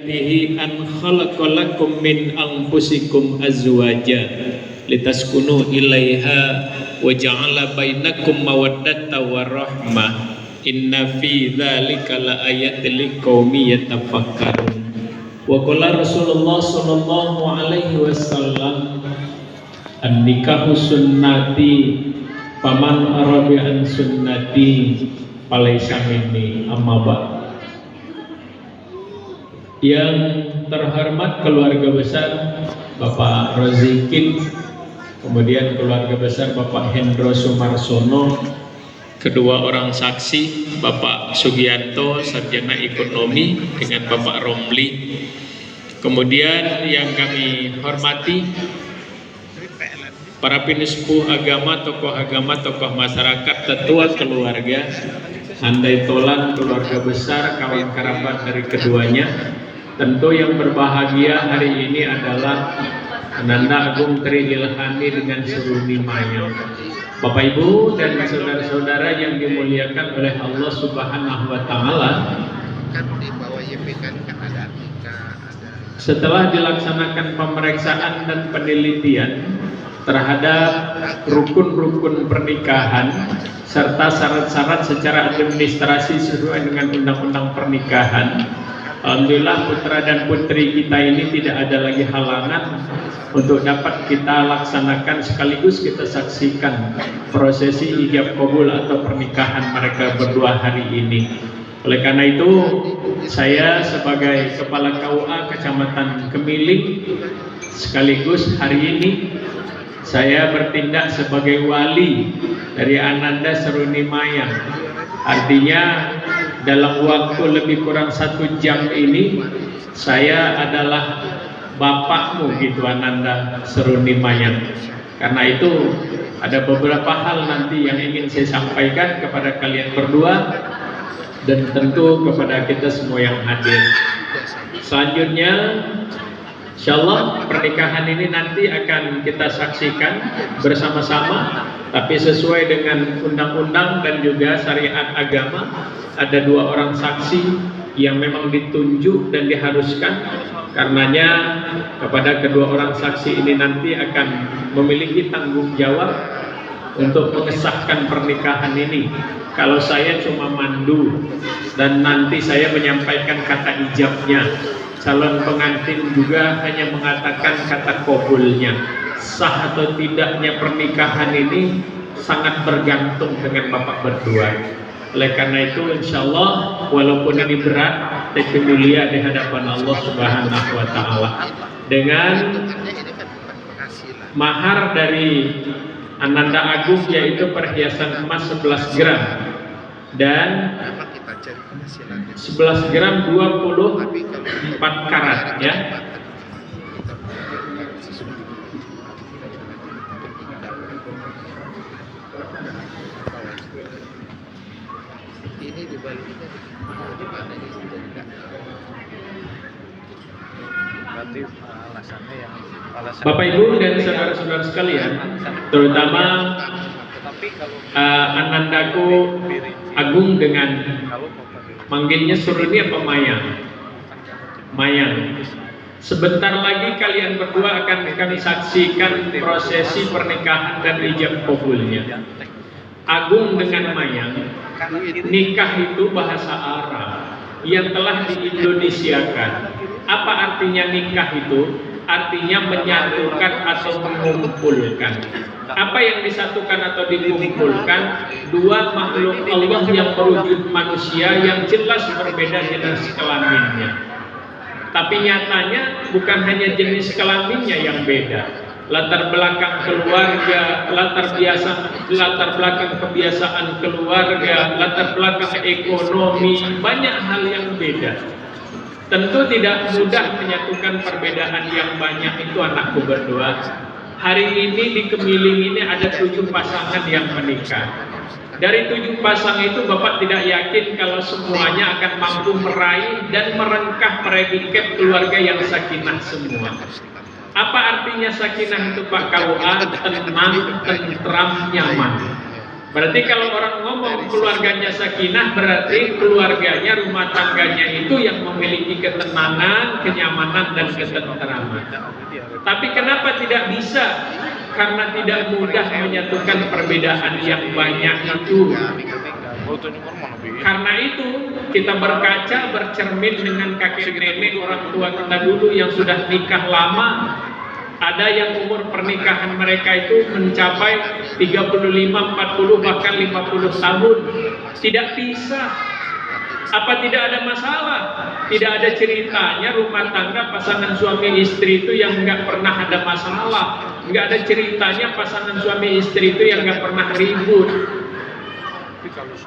Nihi an khalaqalakum min anfusikum azwaja litaskunu ilaiha wa ja'ala bainakum mawaddata wa rahmah inna fi dzalika laayatil liqaumi yatafakkarun. Wa qala Rasulullah sallallahu alaihi wasallam an-nikahu sunnati faman arabi an sunnati falaysa minni amma ba'd. Yang terhormat keluarga besar Bapak Rozikin, kemudian keluarga besar Bapak Hendro Sumarsono, kedua orang saksi Bapak Sugianto sarjana ekonomi dengan Bapak Romli, kemudian yang kami hormati para penispuh agama, tokoh masyarakat, tetua keluarga, handai tolan keluarga besar, kawan kerabat dari keduanya. Tentu yang berbahagia hari ini adalah Ananda Agung Tri Ilhami dengan Seruni Mayang. Bapak Ibu dan saudara-saudara yang dimuliakan oleh Allah Subhanahu wa Ta'ala, setelah dilaksanakan pemeriksaan dan penelitian terhadap rukun-rukun pernikahan serta syarat-syarat secara administrasi sesuai dengan undang-undang pernikahan, alhamdulillah putra dan putri kita ini tidak ada lagi halangan untuk dapat kita laksanakan sekaligus kita saksikan prosesi ijab qabul atau pernikahan mereka berdua hari ini. Oleh karena itu, saya sebagai Kepala KUA Kecamatan Kemiling sekaligus hari ini saya bertindak sebagai wali dari Ananda Seruni Mayang. Artinya dalam waktu lebih kurang 1 jam ini saya adalah bapakmu gitu Ananda Seruni Mayang. Karena itu ada beberapa hal nanti yang ingin saya sampaikan kepada kalian berdua dan tentu kepada kita semua yang hadir. Selanjutnya insyaallah pernikahan ini nanti akan kita saksikan bersama-sama, tapi sesuai dengan undang-undang dan juga syariat agama. Ada 2 orang saksi yang memang ditunjuk dan diharuskan. Karenanya kepada kedua orang saksi ini nanti akan memiliki tanggung jawab untuk mengesahkan pernikahan ini. Kalau saya cuma mandu dan nanti saya menyampaikan kata ijabnya, calon pengantin juga hanya mengatakan kata qabulnya. Sah atau tidaknya pernikahan ini sangat bergantung dengan bapak berdua. Oleh karena itu insyaallah walaupun ini berat tapi mulia di hadapan Allah Subhanahu wa Ta'ala. Dengan mahar dari Ananda Agung yaitu perhiasan emas 11 gram dan 11 gram 24 karat ya. Ini dibaliknya di mana ini Bapak Ibu dan saudara-saudara sekalian, terutama Anandaku Agung dengan manggilnya Seruni apa Mayang? Mayang. Sebentar lagi kalian berdua akan kami saksikan prosesi pernikahan dan ijab qabulnya. Agung dengan Mayang, nikah itu bahasa Arab yang telah diindonesiakan. Apa artinya nikah itu? Artinya menyatukan atau mengumpulkan. Apa yang disatukan atau dikumpulkan? 2 makhluk Allah yang berwujud manusia yang jelas berbeda jenis kelaminnya. Tapi nyatanya bukan hanya jenis kelaminnya yang beda. Latar belakang keluarga, latar belakang kebiasaan keluarga, latar belakang ekonomi, banyak hal yang beda. Tentu tidak mudah menyatukan perbedaan yang banyak itu anakku berdua. Hari ini di Kemiling ini ada 7 pasangan yang menikah. Dari 7 pasang itu Bapak tidak yakin kalau semuanya akan mampu meraih dan merengkah predikat keluarga yang sakinah semua. Apa artinya sakinah itu Pak KUA? Tenang, tentram, nyaman. Berarti kalau orang ngomong keluarganya sakinah, berarti keluarganya, rumah tangganya itu yang memiliki ketenangan, kenyamanan, dan ketentraman. Tapi kenapa tidak bisa? Karena tidak mudah menyatukan perbedaan yang banyak itu. Karena itu kita berkaca, bercermin dengan kakek nenek orang tua kita dulu yang sudah nikah lama. Ada yang umur pernikahan mereka itu mencapai 35, 40, bahkan 50 tahun. Tidak bisa. Apa tidak ada masalah? Tidak ada ceritanya rumah tangga pasangan suami istri itu yang nggak pernah ada masalah. Nggak ada ceritanya pasangan suami istri itu yang nggak pernah ribut.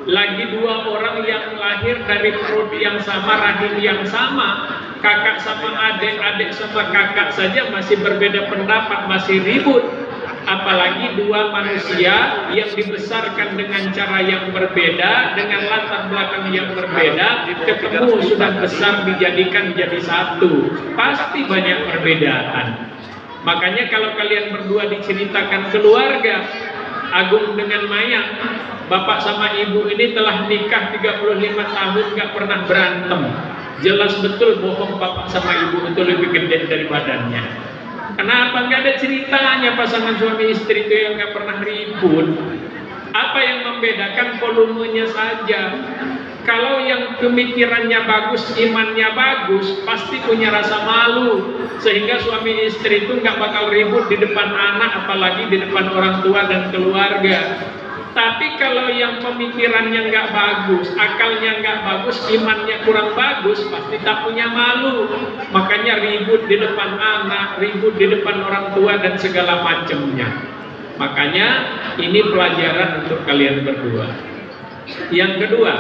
Lagi dua orang yang lahir dari perut yang sama, rahim yang sama, kakak sama adik, adik sama kakak saja masih berbeda pendapat, masih ribut. Apalagi dua manusia yang dibesarkan dengan cara yang berbeda, dengan latar belakang yang berbeda, ketemu sudah besar dijadikan jadi satu, pasti banyak perbedaan. Makanya kalau kalian berdua diceritakan keluarga, Agung dengan Maya, bapak sama ibu ini telah nikah 35 tahun gak pernah berantem. Jelas betul bohong bapak sama ibu itu lebih gede dari badannya. Kenapa gak ada ceritanya pasangan suami istri itu yang gak pernah ribut? Apa yang membedakan? Volumenya saja. Kalau yang pemikirannya bagus, imannya bagus, pasti punya rasa malu, sehingga suami istri itu nggak bakal ribut di depan anak, apalagi di depan orang tua dan keluarga. Tapi kalau yang pemikirannya nggak bagus, akalnya nggak bagus, imannya kurang bagus, pasti tak punya malu. Makanya ribut di depan anak, ribut di depan orang tua dan segala macamnya. Makanya ini pelajaran untuk kalian berdua. Yang kedua,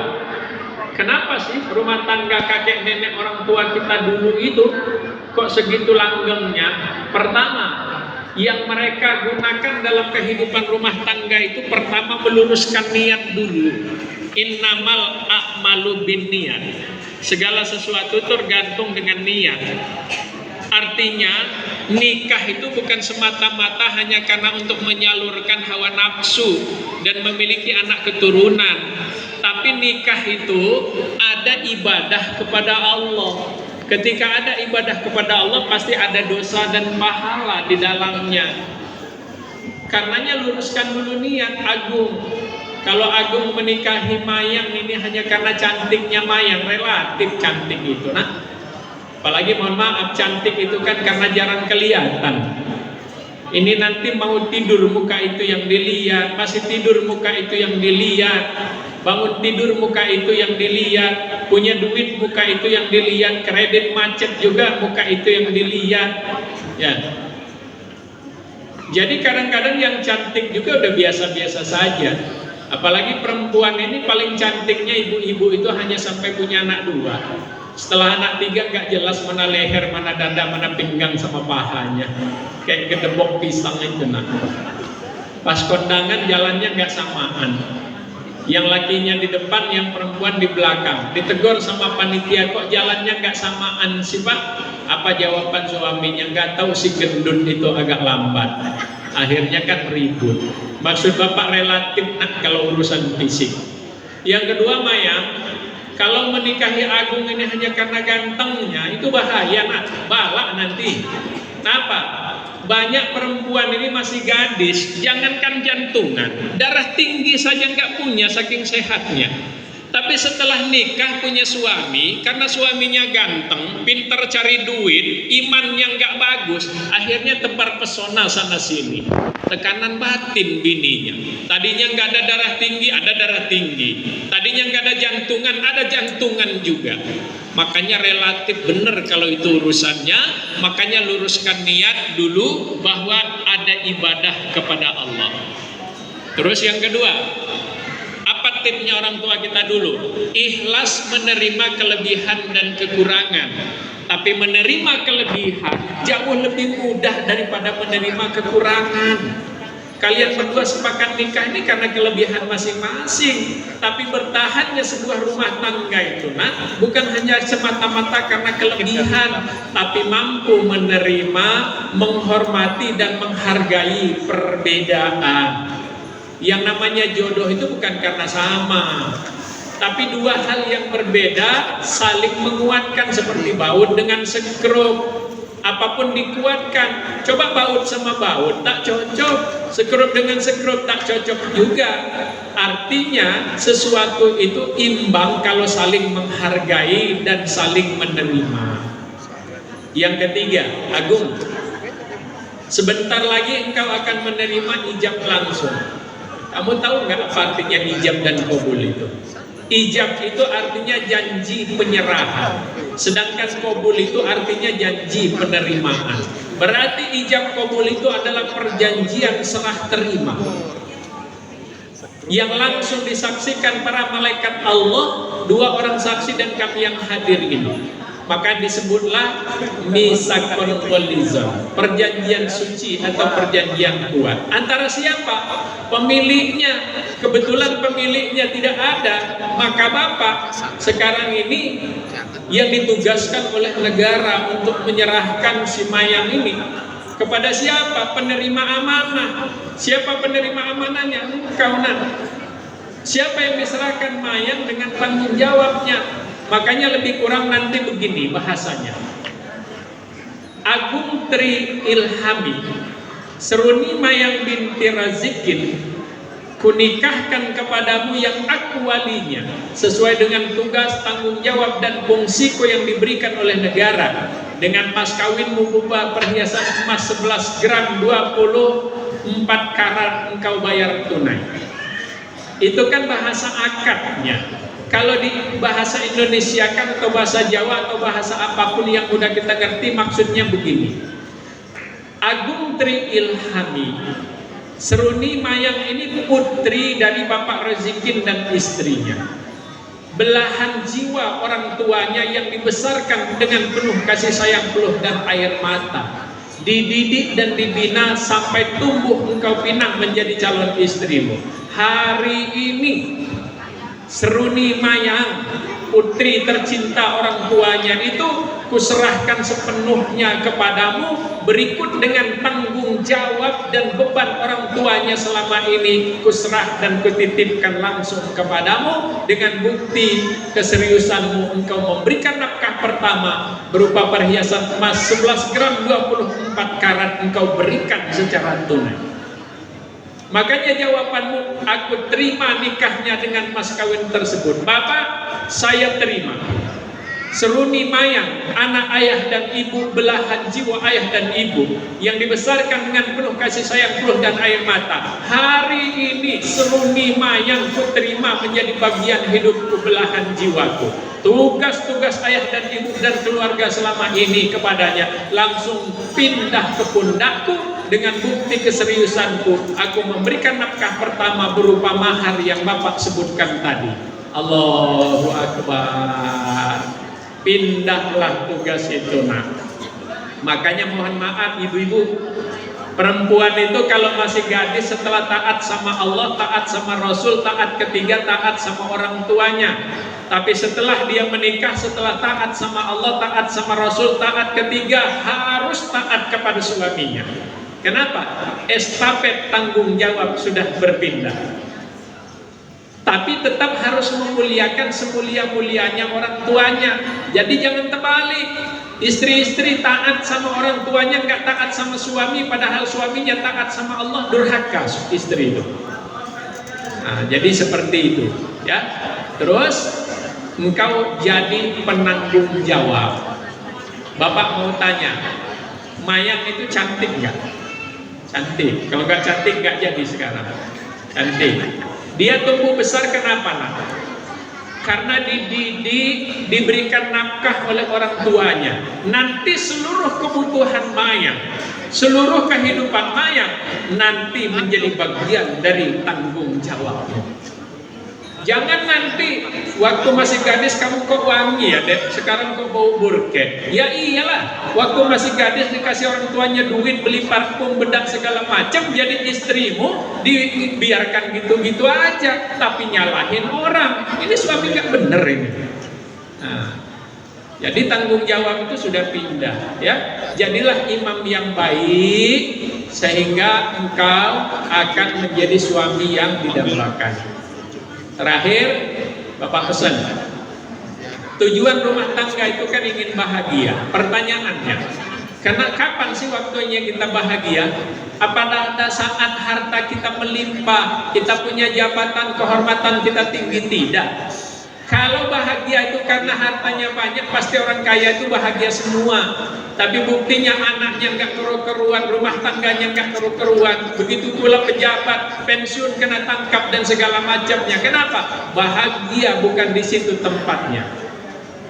kenapa sih rumah tangga kakek nenek orang tua kita dulu itu kok segitu langgengnya? Pertama, yang mereka gunakan dalam kehidupan rumah tangga itu pertama meluruskan niat dulu. Innamal a'malu binniyat. Segala sesuatu tergantung dengan niat. Artinya nikah itu bukan semata-mata hanya karena untuk menyalurkan hawa nafsu dan memiliki anak keturunan. Tapi nikah itu ada ibadah kepada Allah. Ketika ada ibadah kepada Allah pasti ada dosa dan pahala di dalamnya. Karenanya luruskan dulu niat. Agung, kalau Agung menikahi Mayang ini hanya karena cantiknya Mayang, relatif cantik itu, nah. Apalagi mohon maaf, cantik itu kan karena jarang kelihatan. Ini nanti mau tidur muka itu yang dilihat, masih tidur muka itu yang dilihat, bangun tidur muka itu yang dilihat, punya duit muka itu yang dilihat, kredit macet juga muka itu yang dilihat. Ya. Jadi kadang-kadang yang cantik juga udah biasa-biasa saja. Apalagi perempuan ini paling cantiknya ibu-ibu itu hanya sampai punya anak 2. Setelah anak 3 gak jelas mana leher, mana dada, mana pinggang sama pahanya. Kayak gedebok pisang itu nah. Pas kondangan jalannya gak samaan. Yang lakinya di depan, yang perempuan di belakang. Ditegur sama panitia, kok jalannya gak samaan sih Pak? Apa jawaban suaminya? Gak tahu si gendut itu agak lambat. Akhirnya kan ribut. Maksud Bapak relatif nak kalau urusan fisik. Yang kedua Maya, kalau menikahi Agung ini hanya karena gantengnya, itu bahaya nak, balak nanti. Kenapa? Banyak perempuan ini masih gadis, jangankan jantungan, darah tinggi saja nggak punya saking sehatnya. Tapi setelah nikah punya suami, karena suaminya ganteng, pintar cari duit, imannya nggak bagus, akhirnya tebar pesona sana sini. Tekanan batin bininya. Tadinya nggak ada darah tinggi, ada darah tinggi. Tadinya nggak ada jantungan, ada jantungan juga. Makanya relatif benar kalau itu urusannya. Makanya luruskan niat dulu bahwa ada ibadah kepada Allah. Terus yang kedua, apa tipsnya orang tua kita dulu? Ikhlas menerima kelebihan dan kekurangan. Tapi menerima kelebihan jauh lebih mudah daripada menerima kekurangan. Kalian berdua sepakat nikah ini karena kelebihan masing-masing. Tapi bertahannya sebuah rumah tangga itu nah, bukan hanya semata-mata karena kelebihan, tapi mampu menerima, menghormati dan menghargai perbedaan. Yang namanya jodoh itu bukan karena sama, tapi dua hal yang berbeda saling menguatkan, seperti baut dengan sekrup. Apapun dikuatkan, coba baut sama baut tak cocok, sekrup dengan sekrup tak cocok juga. Artinya sesuatu itu imbang kalau saling menghargai dan saling menerima. Yang ketiga, Agung, sebentar lagi engkau akan menerima ijab langsung. Kamu tahu nggak apa artinya ijab dan qabul itu? Ijab itu artinya janji penyerahan, sedangkan qabul itu artinya janji penerimaan. Berarti ijab qabul itu adalah perjanjian serah terima yang langsung disaksikan para malaikat Allah, dua orang saksi dan kami yang hadir ini. Maka disebutlah misakon walizam, perjanjian suci atau perjanjian kuat. Antara siapa? Pemiliknya. Kebetulan pemiliknya tidak ada, maka Bapak sekarang ini yang ditugaskan oleh negara untuk menyerahkan si mayang ini kepada siapa? Penerima amanah. Siapa penerima amanahnya? Engkau nak. Siapa yang diserahkan mayang dengan tanggung jawabnya? Makanya lebih kurang nanti begini bahasanya. Agung Tri Ilhami Seruni Mayang binti Razikin, kunikahkan kepadamu yang aku walinya sesuai dengan tugas, tanggung jawab dan fungsiku yang diberikan oleh negara. Dengan mas kawinmu berupa perhiasan emas 11 gram 24 karat engkau bayar tunai. Itu kan bahasa akadnya. Kalau di bahasa Indonesia kan, atau bahasa Jawa atau bahasa apapun yang udah kita ngerti, maksudnya begini. Agung Tri Ilhami Seruni Mayang ini putri dari Bapak Rezikin dan istrinya, belahan jiwa orang tuanya yang dibesarkan dengan penuh kasih sayang, peluh dan air mata, dididik dan dibina sampai tumbuh engkau pinang menjadi calon istrimu. Hari ini Seruni Mayang, putri tercinta orang tuanya itu, kuserahkan sepenuhnya kepadamu, berikut dengan tanggung jawab dan beban orang tuanya selama ini kuserah dan kutitipkan langsung kepadamu. Dengan bukti keseriusanmu, engkau memberikan nafkah pertama berupa perhiasan emas 11 gram 24 karat engkau berikan secara tunai. Makanya jawabanmu, aku terima nikahnya dengan mas kawin tersebut. Bapak, saya terima. Seruni Mayang, anak ayah dan ibu, belahan jiwa ayah dan ibu, yang dibesarkan dengan penuh kasih sayang, peluh dan air mata. Hari ini Seruni Mayang ku terima menjadi bagian hidupku, belahan jiwaku. Tugas-tugas ayah dan ibu dan keluarga selama ini kepadanya langsung pindah ke pundakku. Dengan bukti keseriusanku, aku memberikan nafkah pertama berupa mahar yang Bapak sebutkan tadi. Allahu Akbar. Pindahlah tugas itu nak. Makanya mohon maaf ibu-ibu, perempuan itu kalau masih gadis, setelah taat sama Allah, taat sama Rasul, taat ketiga taat sama orang tuanya. Tapi setelah dia menikah, setelah taat sama Allah, taat sama Rasul, taat ketiga harus taat kepada suaminya. Kenapa? Estafet tanggung jawab sudah berpindah. Tapi tetap harus memuliakan semulia-mulianya orang tuanya. Jadi jangan terbalik. Istri-istri taat sama orang tuanya, nggak taat sama suami, padahal suaminya taat sama Allah, durhaka istri itu. Nah, jadi seperti itu, ya. Terus engkau jadi penanggung jawab. Bapak mau tanya, Mayang itu cantik nggak? Cantik. Kalau nggak cantik nggak jadi sekarang. Cantik. Dia tumbuh besar kenapa nak? Karena dididik, diberikan nafkah oleh orang tuanya. Nanti seluruh kebutuhan Mayang, seluruh kehidupan Mayang nanti menjadi bagian dari tanggung jawabnya. Jangan nanti waktu masih gadis kamu kok wangi ya dek, sekarang kok bau burke. Ya iyalah, waktu masih gadis dikasih orang tuanya duit beli parfum, bedak segala macam, jadi istrimu dibiarkan gitu-gitu aja, tapi nyalahin orang. Ini suami nggak bener ini. Nah, Jadi tanggung jawab itu sudah pindah, ya. Jadilah imam yang baik sehingga engkau akan menjadi suami yang didambakan. Terakhir, Bapak pesan, tujuan rumah tangga itu kan ingin bahagia. Pertanyaannya, karena kapan sih waktunya kita bahagia? Apa pada saat harta kita melimpah, kita punya jabatan, kehormatan kita tinggi? Tidak. Kalau bahagia itu karena hartanya banyak, pasti orang kaya itu bahagia semua. Tapi buktinya anaknya nggak keru-keruan, rumah tangganya nggak keru-keruan. Begitu pula pejabat, pensiun kena tangkap dan segala macamnya. Kenapa? Bahagia bukan di situ tempatnya.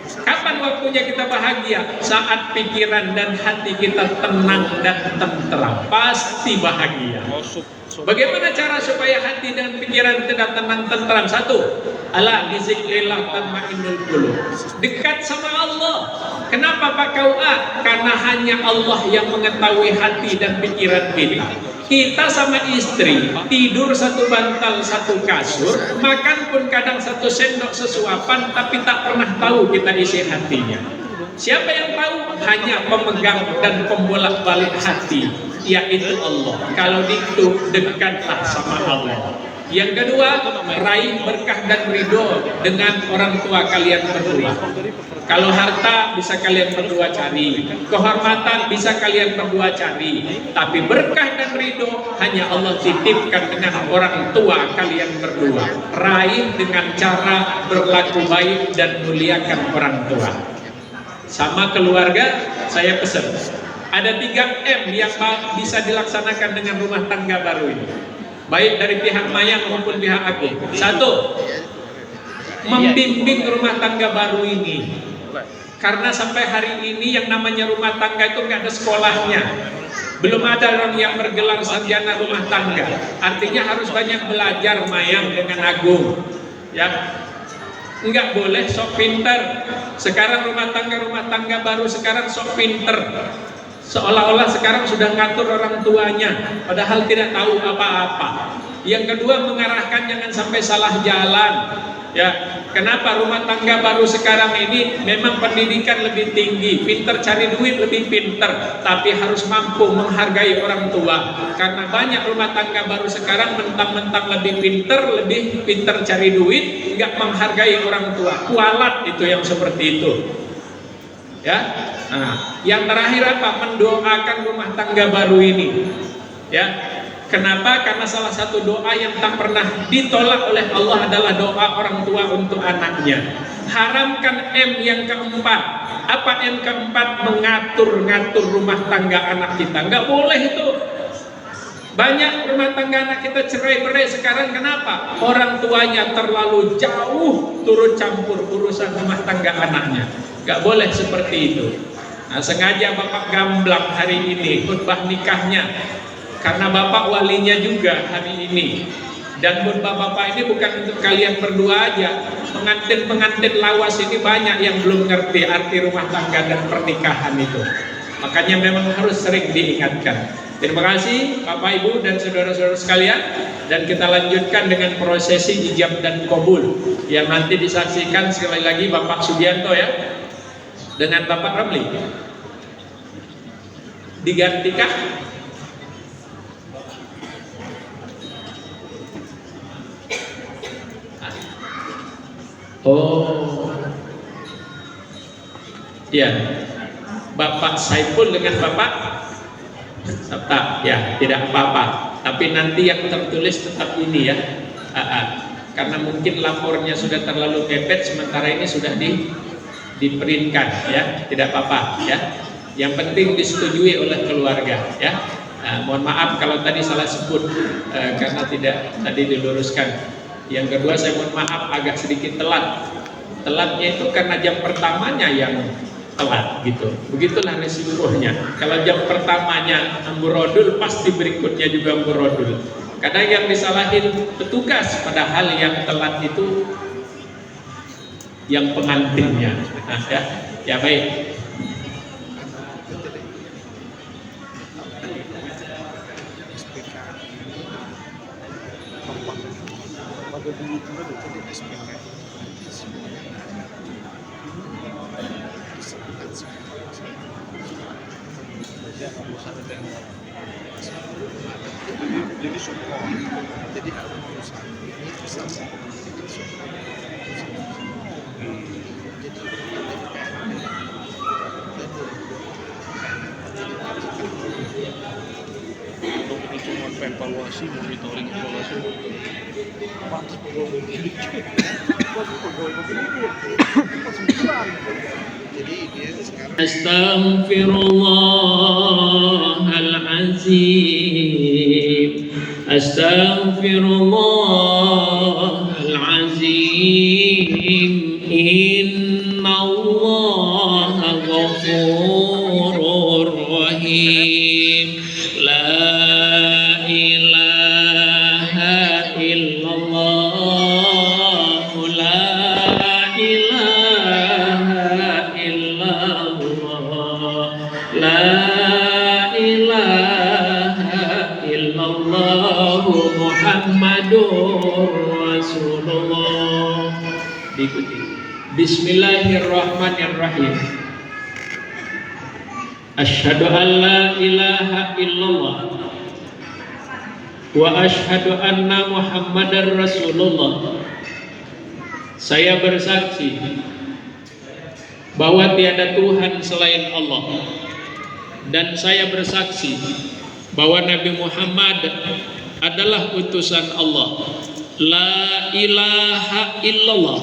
Kapan waktunya kita bahagia? Saat pikiran dan hati kita tenang dan tentram. Pasti bahagia. Bagaimana cara supaya hati dan pikiran kita tenang tentram? Satu, ala bizikrillah tatmainnul qulub. Dekat sama Allah. Kenapa Pak Kaua? Karena hanya Allah yang mengetahui hati dan pikiran kita. Kita sama istri tidur satu bantal satu kasur, makan pun kadang satu sendok sesuapan, tapi tak pernah tahu kita isi hatinya. Siapa yang tahu? Hanya pemegang dan pembolak-balik hati, yaitu Allah. Kalau itu dekatlah sama Allah. Yang kedua, raih berkah dan ridho dengan orang tua kalian berdua. Kalau harta bisa kalian berdua cari, kehormatan bisa kalian berdua cari, tapi berkah dan ridho hanya Allah titipkan dengan orang tua kalian berdua. Raih dengan cara berlaku baik dan muliakan orang tua. Sama keluarga, saya pesan, ada 3M yang bisa dilaksanakan dengan rumah tangga baru ini, baik dari pihak Mayang maupun pihak aku. Satu, membimbing rumah tangga baru ini. Karena sampai hari ini yang namanya rumah tangga itu nggak ada sekolahnya. Belum ada orang yang bergelar sarjana rumah tangga. Artinya harus banyak belajar Mayang dengan Agung. Ya, nggak boleh sok pinter. Sekarang rumah tangga baru sekarang sok pinter. Seolah-olah sekarang sudah ngatur orang tuanya, padahal tidak tahu apa-apa. Yang kedua, mengarahkan jangan sampai salah jalan. Ya, kenapa rumah tangga baru sekarang ini memang pendidikan lebih tinggi, pinter cari duit lebih pinter, tapi harus mampu menghargai orang tua. Karena banyak rumah tangga baru sekarang mentang-mentang lebih pinter cari duit, nggak menghargai orang tua. Kualat itu yang seperti itu. Ya, nah, yang terakhir apa? Mendoakan rumah tangga baru ini. Ya, kenapa? Karena salah satu doa yang tak pernah ditolak oleh Allah adalah doa orang tua untuk anaknya. Haramkan M yang keempat. Apa M keempat? Mengatur-ngatur rumah tangga anak kita. Nggak boleh itu. Banyak rumah tangga anak kita cerai-berai sekarang. Kenapa? Orang tuanya terlalu jauh turut campur urusan rumah tangga anaknya. Gak boleh seperti itu. Nah, sengaja Bapak gamblang hari ini khutbah nikahnya, karena Bapak walinya juga hari ini. Dan khutbah Bapak ini bukan untuk kalian berdua aja. Pengantin-pengantin lawas ini banyak yang belum ngerti arti rumah tangga dan pernikahan itu. Makanya memang harus sering diingatkan. Terima kasih Bapak Ibu dan saudara-saudara sekalian. Dan kita lanjutkan dengan prosesi ijab dan qabul yang nanti disaksikan sekali lagi Bapak Sugianto ya, dengan Bapak Ramli. Digantikah? Oh, ya, Bapak Saiful dengan Bapak Sabta, ya tidak apa-apa. Tapi nanti yang tertulis tetap ini ya, karena mungkin lapornya sudah terlalu mepet, sementara ini sudah diperintahkan ya, tidak apa-apa ya. Yang penting disetujui oleh keluarga ya. Mohon maaf kalau tadi salah sebut karena tidak tadi diluruskan. Yang kedua, saya mohon maaf agak sedikit telat. Telatnya itu karena jam pertamanya yang telat gitu. Begitulah resikonya. Kalau jam pertamanya amburadul, pasti berikutnya juga amburadul. Kadang yang disalahin petugas, padahal yang telat itu yang pengantinnya. Nah, ya baik. Jadi support, jadi ada urusan ini bersama. Untuk ini cuma evaluasi, monitoring evaluasi. Pantas pegawai begini. Jadi dia sekarang. Astaghfirullahalazim. Astaghfirullahalazim. Innallaha ghafurur rahim. La ilaha illallah. La ilaha illallah. La ilaha illallah Muhammadur Rasulullah. Diikuti. Bismillahirrahmanirrahim. Asyhadu an la ilaha illallah wa asyhadu anna Muhammadar Rasulullah. Saya bersaksi bahwa tiada Tuhan selain Allah, dan saya bersaksi bahwa Nabi Muhammad adalah utusan Allah. La ilaha illallah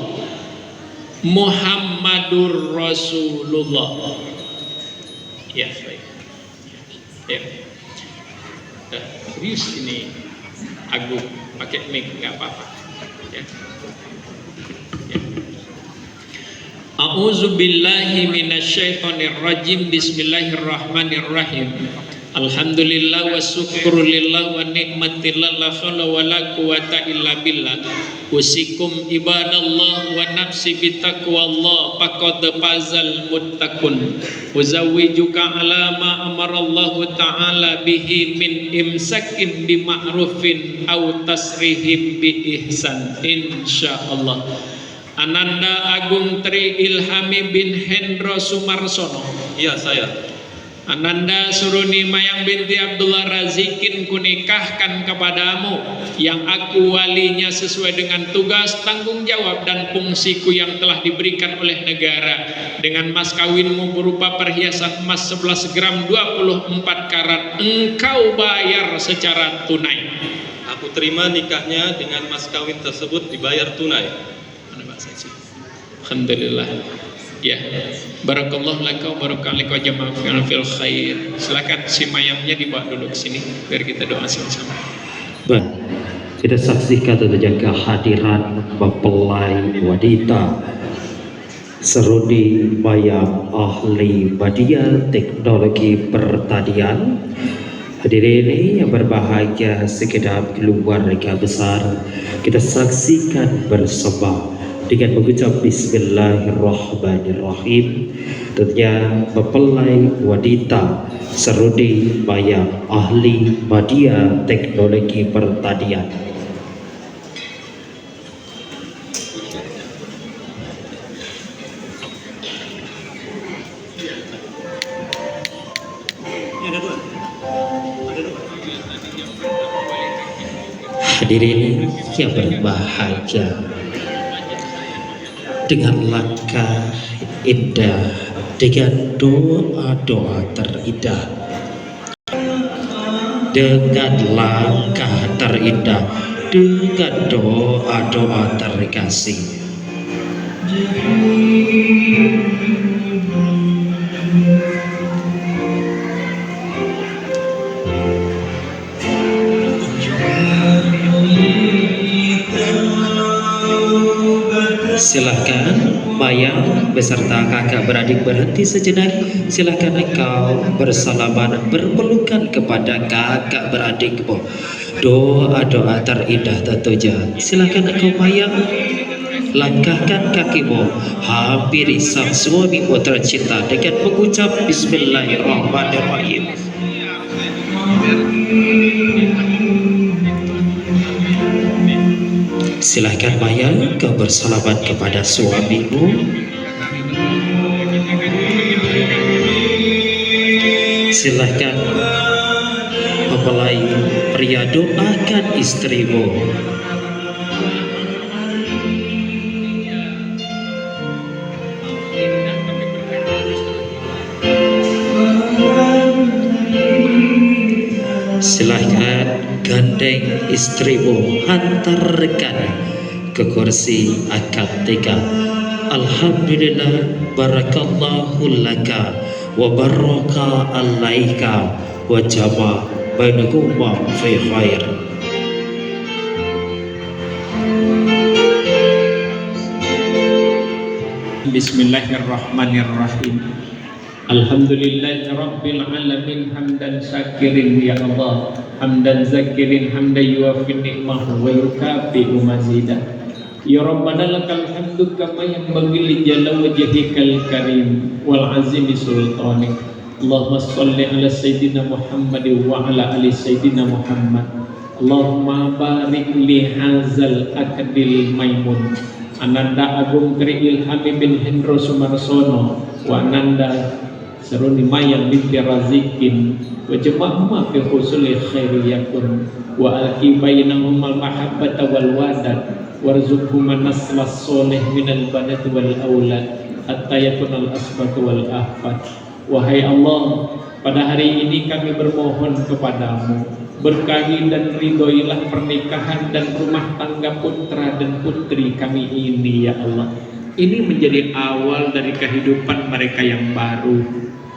Muhammadur Rasulullah. Ya, baik. Ya. Serius ini Agung pakai mic nggak apa-apa. Ya. Ya. A'udzu billahi minasyaitonir rajim. Bismillahirrahmanirrahim. Alhamdulillah wa syukrulillah wa ni'matillah la haula wa la quwata illa billah. Usikum ibadallah wa nafsi bitaqwallah faqad fazal muttaqun. Uzawwijuka ala ma amarallahu ta'ala bihi min imsakin bi ma'rufin aw tasrihim bi ihsan insyaallah. Ananda Agung Tri Ilhami bin Hendro Sumarsono. Iya, saya. Ananda Suruni Mayang binti Abdullah Razikin kunikahkan kepadamu, yang aku walinya sesuai dengan tugas, tanggung jawab dan fungsiku yang telah diberikan oleh negara, dengan mas kawinmu berupa perhiasan emas 11 gram 24 karat, engkau bayar secara tunai. Aku terima nikahnya dengan mas kawin tersebut dibayar tunai. Alhamdulillah. Ya, barakallahu laka wa barakallahu jama'an fil khair. Silakan si mayamnya dibawa dulu ke sini biar kita doa sama-sama. Baik, kita saksikan tentunya kehadiran mempelai wanita seruni mayam ahli media teknologi pertanian. Hadirin ini yang berbahagia segenap keluarga besar, kita saksikan bersama dengan mengucap Bismillahirrahmanirrahim. Tentunya mempelai wanita seruni mayam ahli media teknologi pertanian. Hadirin yang berbahagia, dengan langkah indah, dengan doa-doa terindah, dengan langkah terindah, dengan doa-doa terkasih, silahkan mayang beserta kakak beradik berhenti sejenak. Silahkan engkau bersalaman berpelukan kepada kakak beradikmu. Doa-doa terindah tentunya. Silahkan engkau mayang langkahkan kakimu, hampiri sang suamimu tercinta dengan mengucap Bismillahirrahmanirrahim. Silahkan mayang kau bersalaman kepada suamimu. Silahkan mempelai pria doakan istrimu. Silahkan gandeng istrimu, hantarkan ke kursi akad nikah. Alhamdulillah, barakallahu laka wa baraka alaika wa jama bainakuma fi khair. Bismillahirrahmanirrahim. Alhamdulillahi rabbil alamin, hamdan syakirin ya Allah, hamdan zakirin, hamdan yuafi ni'mahu wa yukafi'u mazidah. Ya Rabbana lakal hamdu kama yanbaghi li jalla wajhikal karim wal azimi sultanik. Allahumma shalli ala sayyidina Muhammad wa ala ali sayyidina Muhammad. Allahumma barik li hazal akadil maimun. Ananda Agung Tri Ilhami bin Hendro Sumarsono wa Ananda Seruni Mayang binti Razikin wa jama'huma fi husuli khairi yakun wa alqi bainahum al mahabbata wal wadad warzuqhum naslas soleh minal banat wal aulad hatta yakun al asbat wal ahfad. Wahai Allah, pada hari ini kami bermohon kepadamu, berkahi dan ridhoilah pernikahan dan rumah tangga putra dan putri kami ini ya Allah. Ini menjadi awal dari kehidupan mereka yang baru.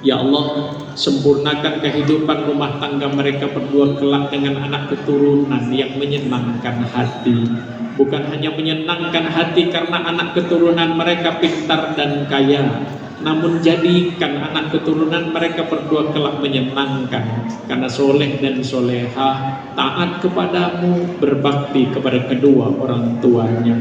Ya Allah, sempurnakan kehidupan rumah tangga mereka berdua kelak dengan anak keturunan yang menyenangkan hati. Bukan hanya menyenangkan hati karena anak keturunan mereka pintar dan kaya, namun jadikan anak keturunan mereka berdua kelak menyenangkan karena soleh dan solehah, taat kepadamu, berbakti kepada kedua orang tuanya.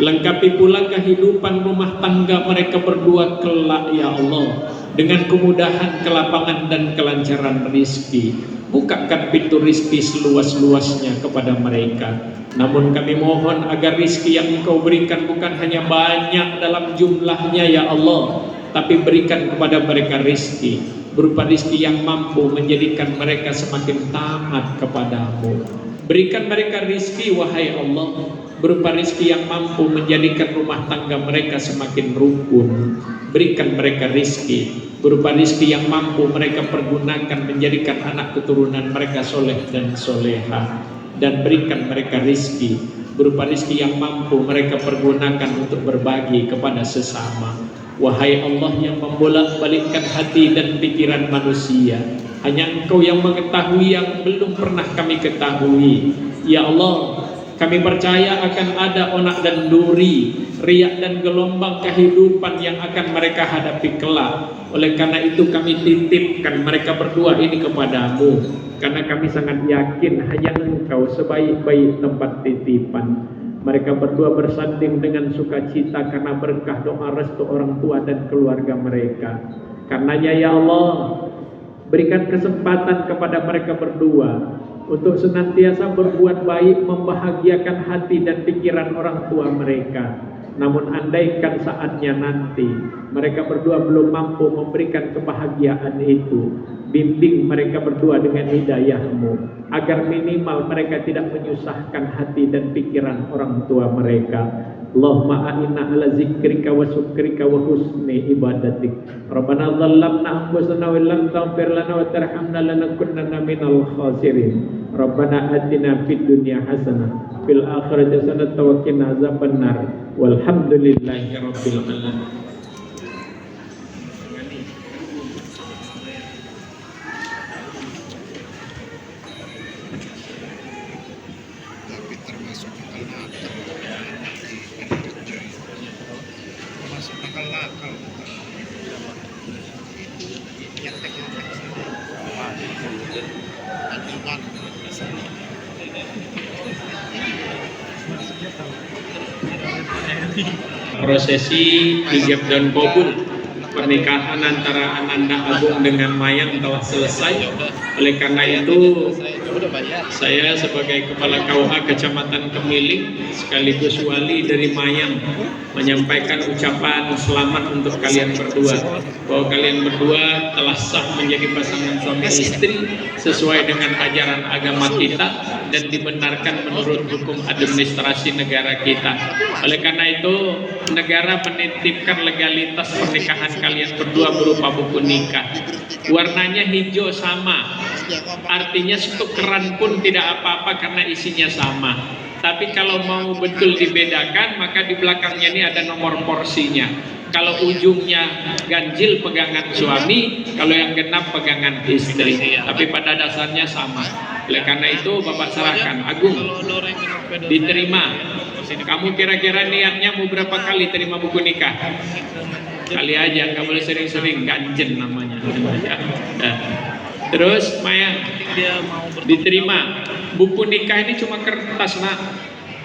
Lengkapi pula kehidupan rumah tangga mereka berdua kelak ya Allah dengan kemudahan, kelapangan dan kelancaran rizki. Bukakan pintu rizki seluas-luasnya kepada mereka. Namun kami mohon agar rizki yang Engkau berikan bukan hanya banyak dalam jumlahnya ya Allah, tapi berikan kepada mereka rizki berupa rizki yang mampu menjadikan mereka semakin taat kepadamu. Berikan mereka rizki wahai Allah berupa rizki yang mampu menjadikan rumah tangga mereka semakin rukun. Berikan mereka rizki berupa rizki yang mampu mereka pergunakan menjadikan anak keturunan mereka soleh dan soleha. Dan berikan mereka rizki berupa rizki yang mampu mereka pergunakan untuk berbagi kepada sesama. Wahai Allah yang membolak-balikkan hati dan pikiran manusia, hanya Engkau yang mengetahui yang belum pernah kami ketahui. Ya Allah, kami percaya akan ada onak dan duri, riak dan gelombang kehidupan yang akan mereka hadapi kelak. Oleh karena itu kami titipkan mereka berdua ini kepadamu, karena kami sangat yakin hanya Engkau sebaik-baik tempat titipan. Mereka berdua bersanding dengan sukacita karena berkah doa restu orang tua dan keluarga mereka. Karenanya ya Allah, berikan kesempatan kepada mereka berdua untuk senantiasa berbuat baik, membahagiakan hati dan pikiran orang tua mereka. Namun andaikan saatnya nanti mereka berdua belum mampu memberikan kebahagiaan itu, bimbing mereka berdua dengan hidayah-Mu, agar minimal mereka tidak menyusahkan hati dan pikiran orang tua mereka. Allahumma a'inna ala zikrika wa syukrika wa husni ibadatik. Rabbana dhallamna anfusana wa lam taghfir lana wa tarhamna lanakunanna minal khasirin. Rabbana atina fid dunya hasanah fil akhirati hasanah wa qina azabannar. Walhamdulillahi rabbil alamin. Prosesi hijab dan kabul pernikahan antara Ananda Agung dengan Mayang telah selesai. Oleh karena itu Saya sebagai Kepala KUA Kecamatan Kemiling sekaligus wali dari Mayang menyampaikan ucapan selamat untuk kalian berdua, bahwa kalian berdua telah sah menjadi pasangan suami istri sesuai dengan ajaran agama kita dan dibenarkan menurut hukum administrasi negara kita. Oleh karena itu, negara menitipkan legalitas pernikahan kalian berdua berupa buku nikah. Warnanya hijau sama, artinya tukeran pun tidak apa-apa karena isinya sama. Tapi kalau mau betul dibedakan, maka di belakangnya ini ada nomor porsinya. Kalau ujungnya ganjil pegangan suami, kalau yang genap pegangan istri. Tapi pada dasarnya sama. Oleh karena itu Bapak serahkan. Agung, diterima. Kamu kira-kira niatnya mau berapa kali terima buku nikah? Kali aja, nggak boleh sering-sering, ganjen namanya. Nah. Terus Maya, diterima. Buku nikah ini cuma kertas, nak.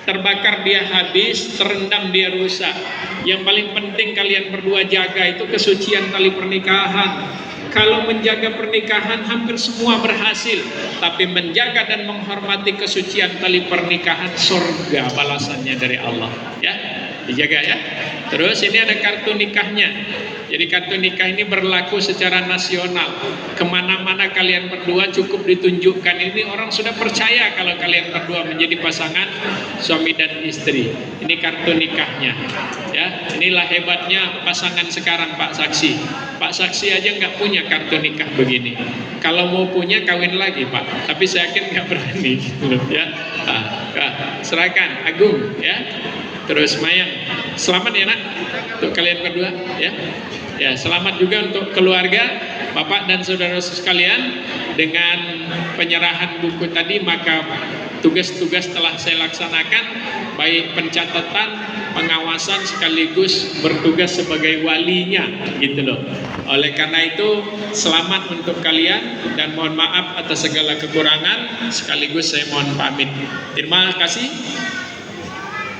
Terbakar dia habis, terendam dia rusak. Yang paling penting kalian berdua jaga itu kesucian tali pernikahan. Kalau menjaga pernikahan hampir semua berhasil, tapi menjaga dan menghormati kesucian tali pernikahan, surga balasannya dari Allah. Ya, dijaga ya. Terus ini ada kartu nikahnya. Jadi kartu nikah ini berlaku secara nasional. Kemana-mana kalian berdua cukup ditunjukkan. Ini orang sudah percaya kalau kalian berdua menjadi pasangan suami dan istri. Ini kartu nikahnya. Ya, inilah hebatnya pasangan sekarang, Pak Saksi. Pak Saksi aja nggak punya kartu nikah begini. Kalau mau punya kawin lagi, Pak. Tapi saya yakin nggak berani. Ya, serahkan Agung. Ya. Terus Mayang, selamat ya nak untuk kalian berdua ya. Ya, selamat juga untuk keluarga, Bapak dan saudara sekalian. Dengan penyerahan buku tadi, maka tugas-tugas telah saya laksanakan, baik pencatatan, pengawasan sekaligus bertugas sebagai walinya, gitu loh. Oleh karena itu, selamat untuk kalian dan mohon maaf atas segala kekurangan, sekaligus saya mohon pamit. Terima kasih.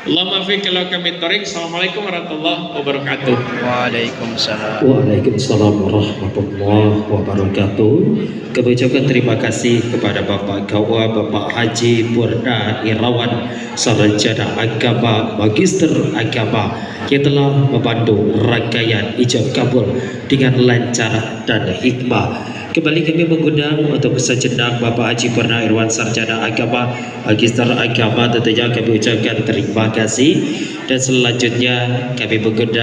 Allahumma fiqh kalau kami tarik. Assalamualaikum warahmatullahi wabarakatuh. Waalaikumsalam. Waalaikumsalam warahmatullahi wabarakatuh. Kami ucapkan terima kasih kepada Bapak KUA Bapak Haji Purna Irawan, Sarjana Agama, Magister Agama, yang telah membantu rangkaian ijab kabul dengan lancar dan hikmah. Kembali kami mengundang untuk sejenak Bapak Haji Purna Irawan, Sarjana Agama, Magister Agama. Tentunya kami ucapkan terima kasih, dan selanjutnya kami mengundang